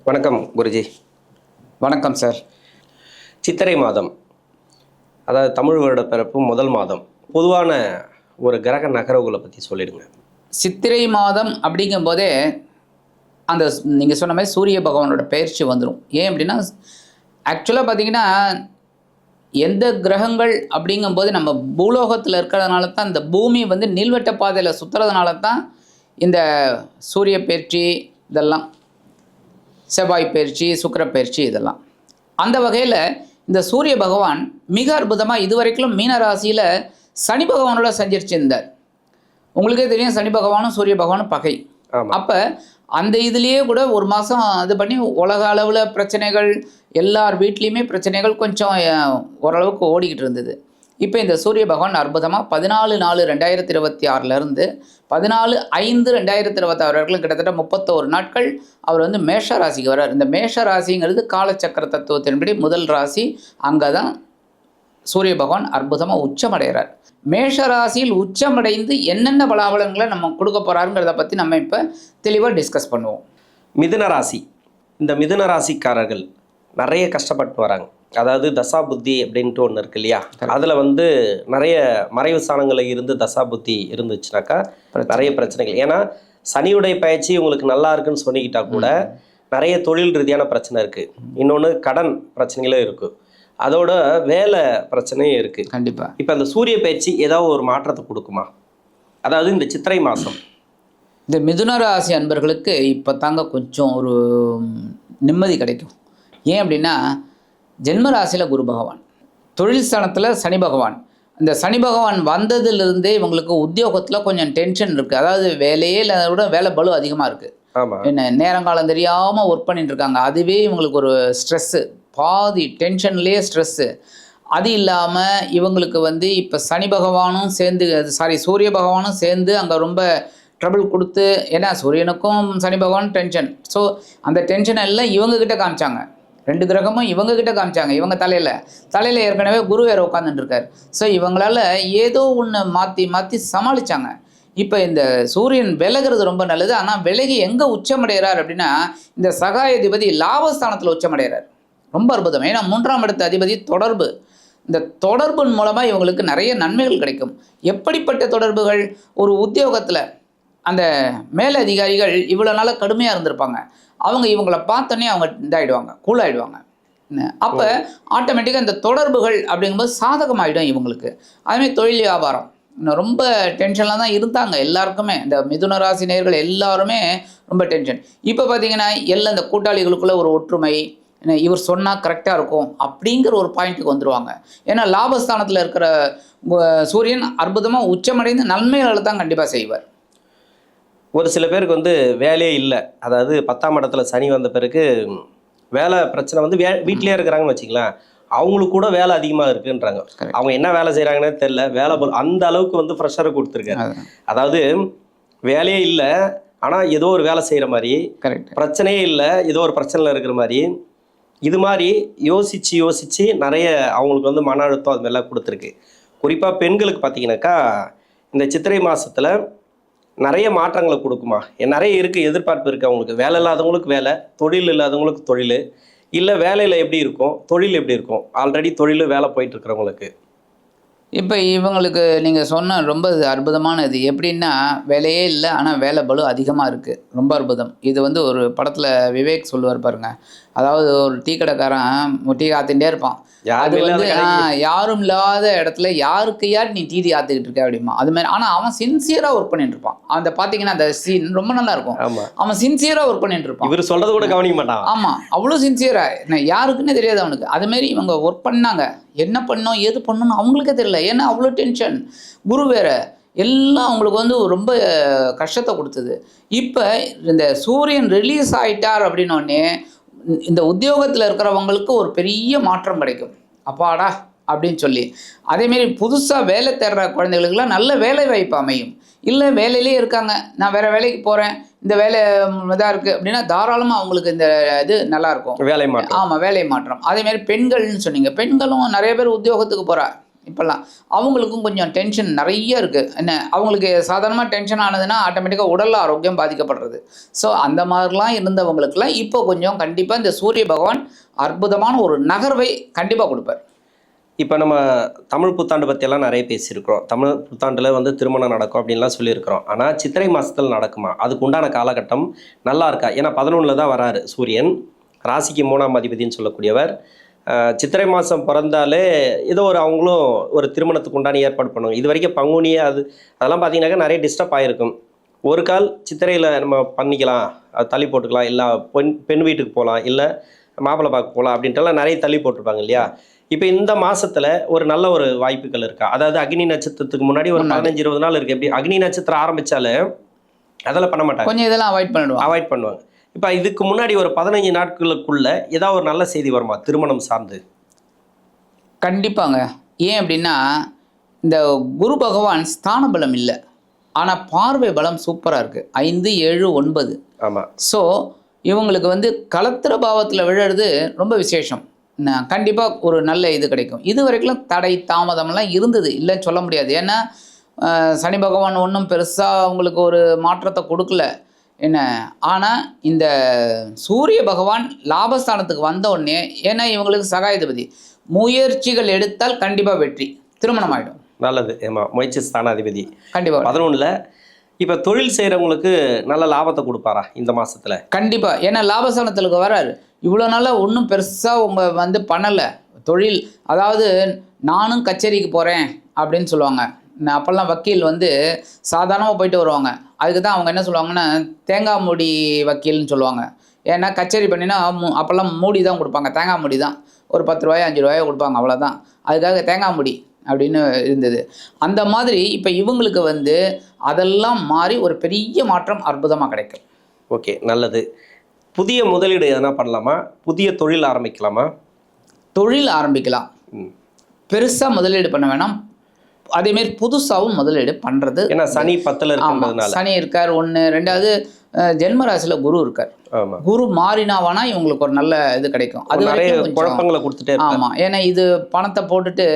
வணக்கம் குருஜி. வணக்கம் சார். சித்திரை மாதம், அதாவது தமிழ் வருட பிறப்பு முதல் மாதம், பொதுவான ஒரு கிரக நகர்வுகளை பற்றி சொல்லிடுங்க. சித்திரை மாதம் அப்படிங்கும் போதே அந்த நீங்கள் சொன்ன மாதிரி சூரிய பகவானோட பயிற்சி வந்துடும். ஏன் அப்படின்னா ஆக்சுவலாக பார்த்தீங்கன்னா எந்த கிரகங்கள் அப்படிங்கும்போது நம்ம பூலோகத்தில் இருக்கிறதுனால தான் இந்த பூமி வந்து நீள்வட்ட பாதையில் சுற்றுறதுனால தான் இந்த சூரிய பயிற்சி இதெல்லாம், செவ்வாய் பயிற்சி, சுக்கிர பயிற்சி இதெல்லாம். அந்த வகையில் இந்த சூரிய பகவான் மிக அற்புதமாக இதுவரைக்கும் மீன ராசியில் சனி பகவானோட சஞ்சரிச்சிருந்தார். உங்களுக்கே தெரியும் சனி பகவானும் சூரிய பகவானும் பகை. அப்போ அந்த இதுலேயே கூட ஒரு மாதம் இது பண்ணி உலக அளவில் பிரச்சனைகள், எல்லார் வீட்லேயுமே பிரச்சனைகள் கொஞ்சம் ஓரளவுக்கு ஓடிக்கிட்டு இருந்தது. இப்போ இந்த சூரிய பகவான் அற்புதமாக 14/4/2026 14/5/2026 வரைக்கும் கிட்டத்தட்ட 31 நாட்கள் அவர் வந்து மேஷ ராசிக்கு வர்றார். இந்த மேஷ ராசிங்கிறது காலச்சக்கர தத்துவத்தின்படி முதல் ராசி. அங்கே தான் சூரிய பகவான் அற்புதமாக உச்சமடைகிறார். மேஷ ராசியில் உச்சமடைந்து என்னென்ன பலாபலங்களை நம்ம கொடுக்க போகிறாருங்கிறத பற்றி நம்ம இப்போ தெளிவாக டிஸ்கஸ் பண்ணுவோம். மிதுன ராசி, இந்த மிதுன ராசிக்காரர்கள் நிறைய கஷ்டப்பட்டு வராங்க. அதாவது தசா புத்தி அப்படின்ட்டு ஒன்று இருக்கு இல்லையா, அதில் வந்து நிறைய மறைவு ஸ்தானங்களில் இருந்து தசா புத்தி இருந்துச்சுனாக்கா நிறைய பிரச்சனைகள். ஏன்னா சனியுடைய பயிற்சி உங்களுக்கு நல்லா இருக்குன்னு சொன்னிக்கிட்டா கூட நிறைய தொழில் ரீதியான பிரச்சனை இருக்குது, இன்னொன்று கடன் பிரச்சனைகளும் இருக்குது, அதோட வேலை பிரச்சனையும் இருக்குது. கண்டிப்பாக. இப்போ அந்த சூரிய பயிற்சி ஏதாவது ஒரு மாற்றத்தை கொடுக்குமா? அதாவது இந்த சித்திரை மாதம் இந்த மிதுன ராசி அன்பர்களுக்கு இப்போ தாங்க கொஞ்சம் ஒரு நிம்மதி கிடைக்கும். ஏன் அப்படின்னா ஜென்ம ராசியில் குரு பகவான், தொழில் ஸ்தானத்தில் சனி பகவான். இந்த சனி பகவான் வந்ததுலேருந்தே இவங்களுக்கு உத்தியோகத்தில் கொஞ்சம் டென்ஷன் இருக்குது. அதாவது வேலையே இல்லாத விட வேலை பளு அதிகமாக இருக்குது. என்ன நேரங்காலம் தெரியாமல் ஒர்க் பண்ணிட்டு இருக்காங்க. அதுவே இவங்களுக்கு ஒரு ஸ்ட்ரெஸ்ஸு, பாதி டென்ஷன்லேயே ஸ்ட்ரெஸ்ஸு. அது இல்லாமல் இவங்களுக்கு வந்து இப்போ சனி பகவானும் சேர்ந்து சூரிய பகவானும் சேர்ந்து அங்கே ரொம்ப ட்ரபிள் கொடுத்து, ஏன்னா சூரியனுக்கும் சனி பகவானும் டென்ஷன். ஸோ அந்த டென்ஷன் எல்லாம் இவங்கக்கிட்ட காமிச்சாங்க. 2 கிரகமும் இவங்கக்கிட்ட காமிச்சாங்க. இவங்க தலையில் ஏற்கனவே குரு வேறு உட்காந்துட்டு இருக்கார். ஸோ இவங்களால் ஏதோ ஒன்று மாற்றி சமாளித்தாங்க. இப்போ இந்த சூரியன் விலகிறது ரொம்ப நல்லது. ஆனால் விலகி எங்கே உச்சமடைகிறார் அப்படின்னா இந்த சகாயாதிபதி லாபஸ்தானத்தில் உச்சமடைகிறார். ரொம்ப அற்புதம். ஏன்னா 3ஆம் இடத்து அதிபதி தொடர்பு. இந்த தொடர்பின் மூலமாக இவங்களுக்கு நிறைய நன்மைகள் கிடைக்கும். எப்படிப்பட்ட தொடர்புகள்? ஒரு உத்தியோகத்தில் அந்த மேலதிகாரிகள் இவ்வளோ நாளாக கடுமையாக இருந்திருப்பாங்க. அவங்க இவங்கள பார்த்தோன்னே அவங்க இதாகிடுவாங்க, கூலாகிடுவாங்க. அப்போ ஆட்டோமேட்டிக்காக இந்த தொடர்புகள் அப்படிங்கும்போது சாதகமாகிடும் இவங்களுக்கு. அதுமாதிரி தொழில் வியாபாரம் ரொம்ப டென்ஷனில் தான் இருந்தாங்க எல்லாருக்குமே. இந்த மிதுன ராசி நேயர்கள் எல்லாருமே ரொம்ப டென்ஷன். இப்போ பார்த்தீங்கன்னா எல்லாம் இந்த கூட்டாளிகளுக்குள்ளே ஒரு ஒற்றுமை, இவர் சொன்னால் கரெக்டாக இருக்கும் அப்படிங்கிற ஒரு பாயிண்ட்டுக்கு வந்துடுவாங்க. ஏன்னா லாபஸ்தானத்தில் இருக்கிற சூரியன் அற்புதமாக உச்சமடைந்து நன்மைகளை தான் கண்டிப்பாக செய்வார். ஒரு சில பேருக்கு வந்து வேலையே இல்லை, அதாவது 10ஆம் இடத்துல சனி வந்த பிறகு வேலை பிரச்சனை வந்து வீட்டிலே இருக்கிறாங்கன்னு வச்சுக்கலாம், அவங்களுக்கு கூட வேலை அதிகமாக இருக்குன்றாங்க. அவங்க என்ன வேலை செய்கிறாங்கன்னே தெரில, வேலை அந்த அளவுக்கு வந்து ப்ரெஷரை கொடுத்துருக்காரு. அதாவது வேலையே இல்லை ஆனால் ஏதோ ஒரு வேலை செய்கிற மாதிரி, பிரச்சனையே இல்லை ஏதோ ஒரு பிரச்சனையில் இருக்கிற மாதிரி, இது மாதிரி யோசித்து நிறைய அவங்களுக்கு வந்து மன அழுத்தம் அது மாதிரிலாம் கொடுத்துருக்கு. குறிப்பாக பெண்களுக்கு பார்த்தீங்கன்னாக்கா இந்த சித்திரை மாதத்தில் நிறைய மாற்றங்களை கொடுக்குமா? நிறைய இருக்குது, எதிர்பார்ப்பு இருக்குது. அவங்களுக்கு வேலை இல்லாதவங்களுக்கு வேலை, தொழில் இல்லாதவங்களுக்கு தொழில், இல்லை வேலையில் எப்படி இருக்கும், தொழில் எப்படி இருக்கும், ஆல்ரெடி தொழில் வேலை போயிட்டுருக்கிறவங்களுக்கு. இப்போ இவங்களுக்கு நீங்கள் சொன்ன ரொம்ப அற்புதமான இது எப்படின்னா, வேலையே இல்லை ஆனால் வேலை பளு அதிகமாக இருக்குது. ரொம்ப அற்புதம். இது வந்து ஒரு படத்தில் விவேக் சொல்லுவார் பாருங்க. அதாவது ஒரு டீ கடைக்காரன் டீ ஆற்றிகிட்டே இருப்பான். அது வந்து யாரும் இல்லாத இடத்துல யாருக்கு யார் நீ டீ ஆற்றிக்கிட்டு இருக்க அப்படிமா. அது மாதிரி. ஆனால் அவன் சின்சியராக ஒர்க் பண்ணிட்டு இருப்பான். அந்த பார்த்தீங்கன்னா அந்த சீன் ரொம்ப நல்லா இருக்கும். அவன் சின்சியராக ஒர்க் பண்ணிட்டு இருப்பான். இவர் சொல்றது கூட கவனிக்க மாட்டான். ஆமாம், அவ்வளோ சின்சியராக யாருக்குன்னே தெரியாது அவனுக்கு. அதுமாரி இவங்க ஒர்க் பண்ணாங்க. என்ன பண்ணோம் ஏது பண்ணணும்னு அவங்களுக்கே தெரியல. ஏன்னா அவ்வளோ டென்ஷன். குரு வேறு எல்லாம் அவங்களுக்கு வந்து ரொம்ப கஷ்டத்தை கொடுத்தது. இப்போ இந்த சூரியன் ரிலீஸ் ஆகிட்டார் அப்படின்னோடனே இந்த உத்தியோகத்தில் இருக்கிறவங்களுக்கு ஒரு பெரிய மாற்றம் கிடைக்கும். அப்பாடா அப்படின்னு சொல்லி. அதேமாரி புதுசாக வேலை தேடுற குழந்தைகளுக்கெல்லாம் நல்ல வேலை வாய்ப்பு அமையும். இல்லை வேலையிலே இருக்காங்க, நான் வேறு வேலைக்கு போகிறேன், இந்த வேலை இதாக இருக்குது அப்படின்னா தாராளமாக அவங்களுக்கு இந்த இது நல்லாயிருக்கும், வேலை மாற்றம். ஆமாம், வேலை மாற்றம். அதேமாரி பெண்கள்னு சொன்னீங்க, பெண்களும் நிறைய பேர் உத்தியோகத்துக்கு போகிறா. இப்போல்லாம் அவங்களுக்கும் கொஞ்சம் டென்ஷன் நிறைய இருக்குது. என்ன அவங்களுக்கு சாதாரணமாக டென்ஷன் ஆனதுன்னா ஆட்டோமேட்டிக்காக உடல் ஆரோக்கியம் பாதிக்கப்படுறது. ஸோ அந்த மாதிரிலாம் இருந்தவங்களுக்குலாம் இப்போ கொஞ்சம் கண்டிப்பாக இந்த சூரிய பகவான் அற்புதமான ஒரு நகர்வை கண்டிப்பாக கொடுப்பார். இப்போ நம்ம தமிழ் புத்தாண்டு பற்றியெல்லாம் நிறைய பேசியிருக்கிறோம். தமிழ் புத்தாண்டில் வந்து திருமணம் நடக்கும் அப்படின்லாம் சொல்லியிருக்கிறோம். ஆனால் சித்திரை மாதத்தில் நடக்குமா? அதுக்கு உண்டான காலகட்டம் நல்லா இருக்கா? ஏன்னா 11 தான் வராரு சூரியன், ராசிக்கு 3ஆம் அதிபதினு சொல்லக்கூடியவர். சித்திரை மாதம் பிறந்தாலே ஏதோ ஒரு அவங்களும் ஒரு திருமணத்துக்கு உண்டான ஏற்பாடு பண்ணுவாங்க. இது வரைக்கும் பங்குனி அதெல்லாம் பார்த்தீங்கன்னாக்கா நிறைய டிஸ்டர்ப் ஆகிருக்கும். ஒரு கால் சித்திரையில் நம்ம பண்ணிக்கலாம், அது தள்ளி போட்டுக்கலாம், இல்லை பெண் வீட்டுக்கு போகலாம், இல்லை மாப்பிள்ளை பார்க்க போகலாம் அப்படின்ட்டுலாம் நிறைய தள்ளி போட்டிருப்பாங்க இல்லையா? இப்போ இந்த மாசத்துல ஒரு நல்ல ஒரு வாய்ப்புகள் இருக்கா? அதாவது அக்னி நட்சத்திரத்துக்கு முன்னாடி ஒரு 15-20 நாள் இருக்கு. எப்படி அக்னி நட்சத்திரம் ஆரம்பிச்சாலே அதெல்லாம் பண்ண மாட்டாங்க, கொஞ்சம் இதெல்லாம் அவாய்ட் பண்ணுவாங்க. இப்போ இதுக்கு முன்னாடி ஒரு 15 நாட்களுக்குள்ள ஏதாவது ஒரு நல்ல செய்தி வருமா திருமணம் சார்ந்து? கண்டிப்பாங்க. ஏன் அப்படின்னா இந்த குரு பகவான் ஸ்தான பலம் இல்லை, ஆனால் பார்வை பலம் சூப்பராக இருக்குது. 5, 7, 9. ஆமாம். ஸோ இவங்களுக்கு வந்து கலத்திர பாவத்தில் விழுறது ரொம்ப விசேஷம். கண்டிப்பாக ஒரு நல்ல இது கிடைக்கும். இது வரைக்கும் தடை தாமதம்லாம் இருந்தது, இல்லைன்னு சொல்ல முடியாது. ஏன்னா சனி பகவான் ஒன்றும் பெருசாக அவங்களுக்கு ஒரு மாற்றத்தை கொடுக்கல என்ன. ஆனால் இந்த சூரிய பகவான் லாபஸ்தானத்துக்கு வந்த உடனே, ஏன்னா இவங்களுக்கு சகாயாதிபதி, முயற்சிகள் எடுத்தால் கண்டிப்பாக வெற்றி, திருமணம் ஆகிடும். நல்லது. ஆமாம், முயற்சி ஸ்தானாதிபதி கண்டிப்பாக 11ல். இப்போ தொழில் செய்கிறவங்களுக்கு நல்ல லாபத்தை கொடுப்பாரா இந்த மாதத்தில்? கண்டிப்பாக. ஏன்னா லாபஸ்தானத்துக்கு வராரு. இவ்வளோ நாளாக ஒன்றும் பெருசாக அவங்க வந்து பண்ணலை தொழில். அதாவது நானும் கச்சேரிக்கு போகிறேன் அப்படின்னு சொல்லுவாங்க. அப்போல்லாம் வக்கீல் வந்து சாதாரணமாக போயிட்டு வருவாங்க. அதுக்கு தான் அவங்க என்ன சொல்லுவாங்கன்னா தேங்காய் மூடி வக்கீல்னு சொல்லுவாங்க. ஏன்னா கச்சேரி பண்ணினா அப்போல்லாம் மூடி தான் கொடுப்பாங்க, தேங்காய் மூடி தான். ஒரு 10 ரூபாயோ 5 ரூபாயோ கொடுப்பாங்க, அவ்வளோதான். அதுக்காக தேங்காய் மூடி அப்படின்னு இருந்தது. அந்த மாதிரி இப்போ இவங்களுக்கு வந்து அதெல்லாம் மாறி ஒரு பெரிய மாற்றம் அற்புதமாக கிடைக்கும். ஓகே, நல்லது. புதிய முதலீடு எதனா பண்ணலாமா? புதிய தொழில் ஆரம்பிக்கலாமா? தொழில் ஆரம்பிக்கலாம், பெருசாக முதலீடு பண்ண வேணாம். அதேமாரி புதுசாகவும் முதலீடு பண்ணுறது. ஏன்னா சனி 10ல் இருக்கிறதுனால. சனி இருக்கார் 1, 2வது ஜென்மராசியில் குரு இருக்கார். குரு மாறினாவானா இவங்களுக்கு ஒரு நல்ல இது கிடைக்கும். அது நிறைய குழப்பங்களை கொடுத்துட்டே. ஆமாம், ஏன்னா இது பணத்தை போட்டுட்டு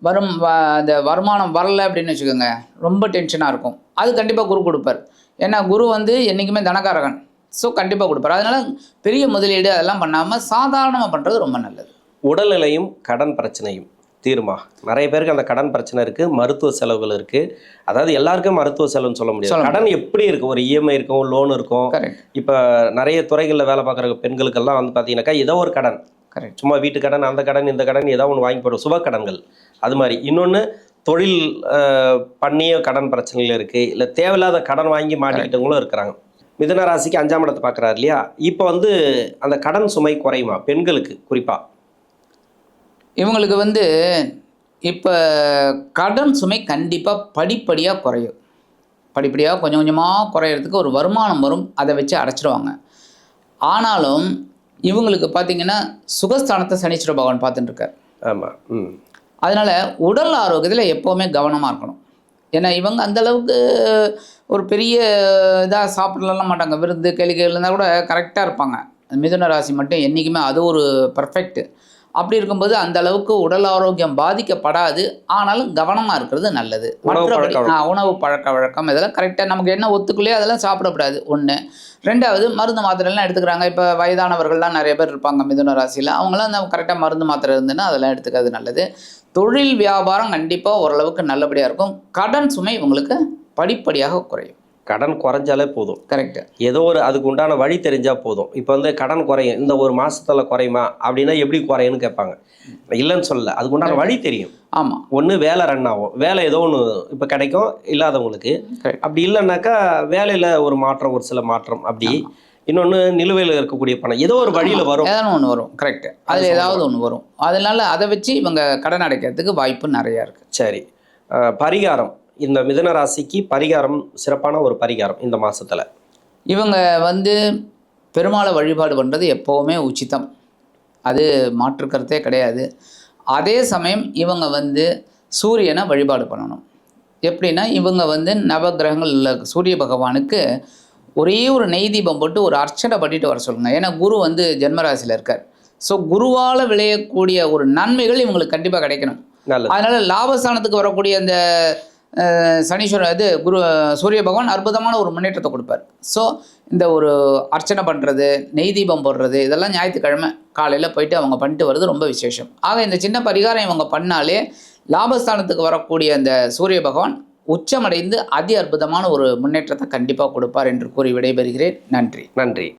அந்த வருமானம் வரலை அப்படின்னு வச்சுக்கோங்க, ரொம்ப டென்ஷனாக இருக்கும். அது கண்டிப்பாக குரு கொடுப்பார். ஏன்னா குரு வந்து என்றைக்குமே தனகாரகன். ஸோ கண்டிப்பாக கொடுப்பார். அதனால் பெரிய முதலீடு அதெல்லாம் பண்ணாமல் சாதாரணமாக பண்ணுறது ரொம்ப நல்லது. உடல்நிலையும் கடன் பிரச்சனையும் தீருமா? நிறைய பேருக்கு அந்த கடன் பிரச்சனை இருக்குது, மருத்துவ செலவுகள் இருக்குது. அதாவது எல்லாருக்கும் மருத்துவ செலவுன்னு சொல்ல முடியாது. கடன் எப்படி இருக்கும்? ஒரு இஎம்ஐ இருக்கும், லோன் இருக்கும். இப்போ நிறைய துறைகளில் வேலை பார்க்குற பெண்களுக்கெல்லாம் வந்து பார்த்தீங்கன்னாக்கா ஏதோ ஒரு கடன், சும்மா வீட்டு கடன், அந்த கடன், இந்த கடன், ஏதோ ஒன்று வாங்கி போடுறோம், சுப கடன்கள். அது மாதிரி இன்னொன்று தொழில் பண்ணிய கடன் பிரச்சனைகள் இருக்குது, இல்லை தேவையில்லாத கடன் வாங்கி மாட்டிக்கிட்டவங்களும் இருக்கிறாங்க. மிதுன ராசிக்கு 5ஆம் இடத்தை பார்க்குறாரு இல்லையா? இப்போ வந்து அந்த கடன் சுமை குறையுமா பெண்களுக்கு குறிப்பாக? இவங்களுக்கு வந்து இப்போ கடன் சுமை கண்டிப்பாக படிப்படியாக குறையும். படிப்படியாக கொஞ்சம் கொஞ்சமாக குறையிறதுக்கு ஒரு வருமானம் வரும், அதை வச்சு அடைச்சிடுவாங்க. ஆனாலும் இவங்களுக்கு பார்த்திங்கன்னா சுகஸ்தானத்தை சனீஸ்வர பகவான் பார்த்துட்டு இருக்கார். ஆமாம். அதனால் உடல் ஆரோக்கியத்தில் எப்போவுமே கவனமாக இருக்கணும். ஏன்னா இவங்க அந்தளவுக்கு ஒரு பெரிய இதாக சாப்பிடலாம் மாட்டாங்க. விருந்து கேளிக்கைகள் இருந்தால் கூட கரெக்டாக இருப்பாங்க. மிதுன ராசி மட்டும் என்றைக்குமே அது ஒரு பர்ஃபெக்ட். அப்படி இருக்கும்போது அந்த அளவுக்கு உடல் ஆரோக்கியம் பாதிக்கப்படாது. ஆனாலும் கவனமாக இருக்கிறது நல்லது. மற்றபடி உணவு பழக்க வழக்கம் இதெல்லாம் கரெக்டாக நமக்கு என்ன ஒத்துக்கலையோ அதெல்லாம் சாப்பிடக்கூடாது. 1. 2வது மருந்து மாத்திரைலாம் எடுத்துக்கிறாங்க. இப்போ வயதானவர்கள்லாம் நிறைய பேர் இருப்பாங்க மிதுன ராசியில். அவங்களாம் அந்த கரெக்டாக மருந்து மாத்திரை இருந்துன்னா அதெல்லாம் எடுத்துக்கிறது நல்லது. தொழில் வியாபாரம் கண்டிப்பாக ஓரளவுக்கு நல்லபடியாக இருக்கும். கடன் சுமை இவங்களுக்கு படிப்படியாக குறையும். கடன் குறைஞ்சாலே போதும். கரெக்டு. ஏதோ ஒரு அதுக்கு உண்டான வழி தெரிஞ்சால் போதும். இப்போ வந்து கடன் குறையும், இந்த ஒரு மாதத்தில் குறையுமா அப்படின்னா எப்படி குறையும்னு கேட்பாங்க. இல்லைன்னு சொல்லலை, அதுக்கு உண்டான வழி தெரியும். ஆமாம். ஒன்று வேலை ரன் ஆகும், வேலை ஏதோ ஒன்று இப்போ கிடைக்கும் இல்லாதவங்களுக்கு. அப்படி இல்லைன்னாக்கா வேலையில் ஒரு மாற்றம், ஒரு சில மாற்றம் அப்படி. இன்னொன்று நிலுவையில் இருக்கக்கூடிய பணம் ஏதோ ஒரு வழியில் வரும், ஏதாவது ஒன்று வரும். கரெக்டு, அதில் ஏதாவது ஒன்று வரும். அதனால அதை வச்சு இவங்க கடன் அடைக்கிறதுக்கு வாய்ப்பு நிறையா இருக்குது. சரி, பரிகாரம் இந்த மிதுன ராசிக்கு பரிகாரம், சிறப்பான ஒரு பரிகாரம் இந்த மாதத்தில் இவங்க வந்து பெருமாளை வழிபாடு பண்ணுறது எப்போவுமே உச்சிதம், அது மாற்றுக்கிறதே கிடையாது. அதே சமயம் இவங்க வந்து சூரியனை வழிபாடு பண்ணணும். எப்படின்னா இவங்க வந்து நவகிரகங்கள் உள்ள சூரிய பகவானுக்கு ஒரே ஒரு நெய் தீபம் போட்டு ஒரு அர்ச்சனை பண்ணிட்டு வர சொல்லுங்கள். ஏன்னா குரு வந்து ஜென்மராசியில் இருக்கார். ஸோ குருவால் விளையக்கூடிய ஒரு நன்மைகள் இவங்களுக்கு கண்டிப்பாக கிடைக்கணும். நல்லது. அதனால லாபஸ்தானத்துக்கு வரக்கூடிய அந்த சனீஸ்வரன் சூரிய பகவான் அற்புதமான ஒரு முன்னேற்றத்தை கொடுப்பார். ஸோ இந்த ஒரு அர்ச்சனை பண்ணுறது, நெய் தீபம் போடுறது, இதெல்லாம் ஞாயிற்றுக்கிழமை காலையில் போயிட்டு அவங்க பண்ணிட்டு வர்றது ரொம்ப விசேஷம். ஆக இந்த சின்ன பரிகாரம் இவங்க பண்ணாலே லாபஸ்தானத்துக்கு வரக்கூடிய அந்த சூரிய பகவான் உச்சமடைந்து அதி அற்புதமான ஒரு முன்னேற்றத்தை கண்டிப்பாக கொடுப்பார் என்று கூறி விடைபெறுகிறேன். நன்றி. நன்றி.